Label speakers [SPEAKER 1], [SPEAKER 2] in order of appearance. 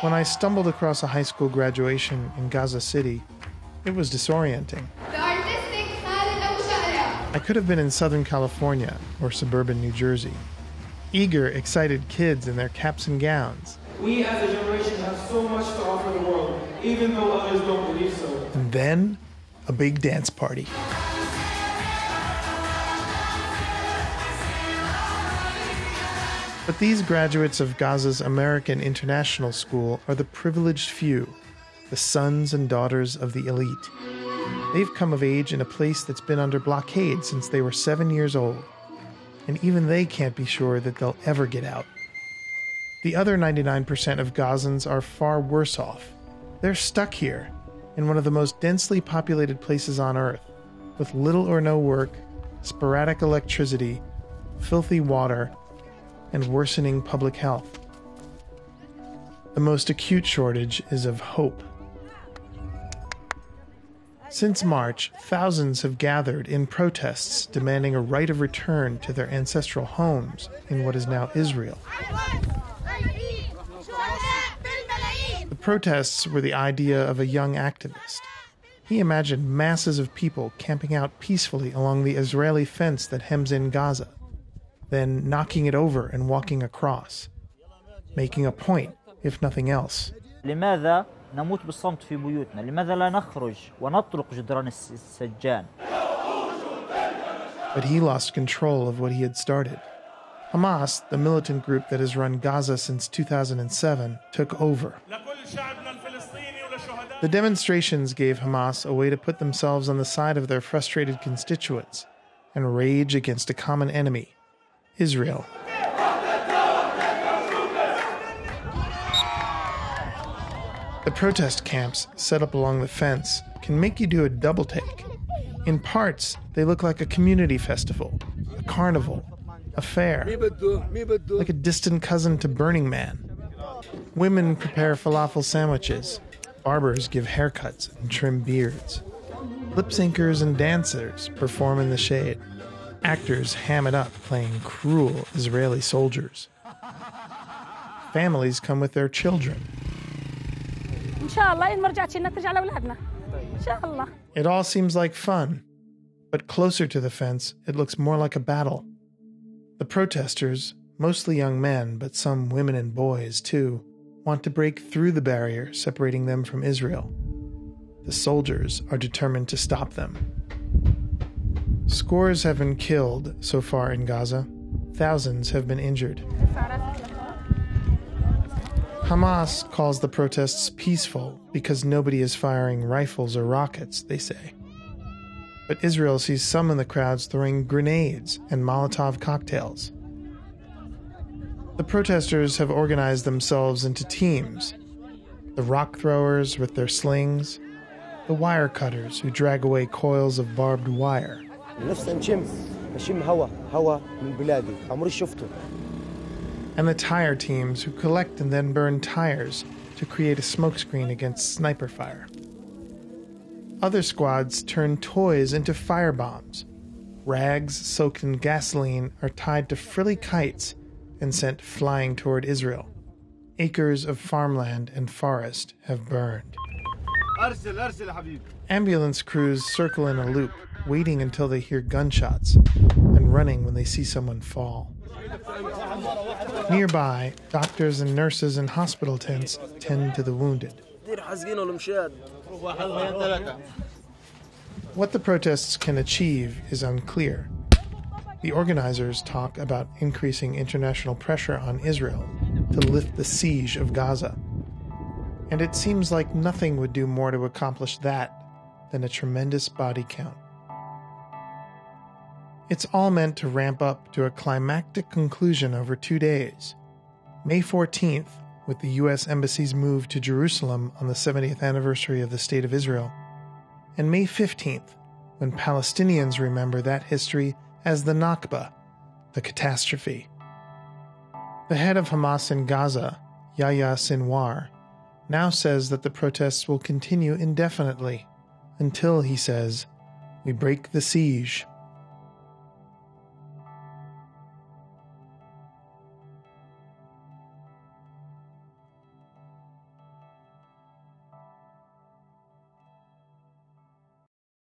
[SPEAKER 1] When I stumbled across a high school graduation in Gaza City, it was disorienting. I could have been in Southern California or suburban New Jersey. Eager, excited kids in their caps and gowns.
[SPEAKER 2] We as a generation have so much to offer the world, even though others don't believe so.
[SPEAKER 1] And then, a big dance party. But these graduates of Gaza's American International School are the privileged few, the sons and daughters of the elite. They've come of age in a place that's been under blockade since they were 7 years old. And even they can't be sure that they'll ever get out. The other 99% of Gazans are far worse off. They're stuck here, in one of the most densely populated places on Earth, with little or no work, sporadic electricity, filthy water, and worsening public health. The most acute shortage is of hope. Since March, thousands have gathered in protests demanding a right of return to their ancestral homes in what is now Israel. The protests were the idea of a young activist. He imagined masses of people camping out peacefully along the Israeli fence that hems in Gaza, then knocking it over and walking across, making a point, if nothing else.
[SPEAKER 3] لماذا نموت بالصمت في بيوتنا؟ لماذا لا نخرج ونطرق جدران السجان؟
[SPEAKER 1] But he lost control of what he had started. Hamas, the militant group that has run Gaza since 2007, took over. The demonstrations gave Hamas a way to put themselves on the side of their frustrated constituents and rage against a common enemy, Israel. The protest camps set up along the fence can make you do a double take. In parts, they look like a community festival, a carnival, a fair, like a distant cousin to Burning Man. Women prepare falafel sandwiches, barbers give haircuts and trim beards. Lip syncers and dancers perform in the shade. Actors ham it up playing cruel Israeli soldiers. Families come with their children. It all seems like fun, but closer to the fence, it looks more like a battle. The protesters, mostly young men, but some women and boys too, want to break through the barrier separating them from Israel. The soldiers are determined to stop them. Scores have been killed so far in Gaza. Thousands have been injured. Hamas calls the protests peaceful because nobody is firing rifles or rockets, they say. But Israel sees some in the crowds throwing grenades and Molotov cocktails. The protesters have organized themselves into teams. The rock throwers with their slings, the wire cutters who drag away coils of barbed wire. And the tire teams who collect and then burn tires to create a smokescreen against sniper fire. Other squads turn toys into firebombs. Rags soaked in gasoline are tied to frilly kites and sent flying toward Israel. Acres of farmland and forest have burned. Ambulance crews circle in a loop, waiting until they hear gunshots, and running when they see someone fall. Nearby, doctors and nurses in hospital tents tend to the wounded. What the protests can achieve is unclear. The organizers talk about increasing international pressure on Israel to lift the siege of Gaza. And it seems like nothing would do more to accomplish that than a tremendous body count. It's all meant to ramp up to a climactic conclusion over 2 days. May 14th, with the U.S. Embassy's move to Jerusalem on the 70th anniversary of the State of Israel, and May 15th, when Palestinians remember that history as the Nakba, the catastrophe. The head of Hamas in Gaza, Yahya Sinwar, now says that the protests will continue indefinitely until, he says, we break the siege.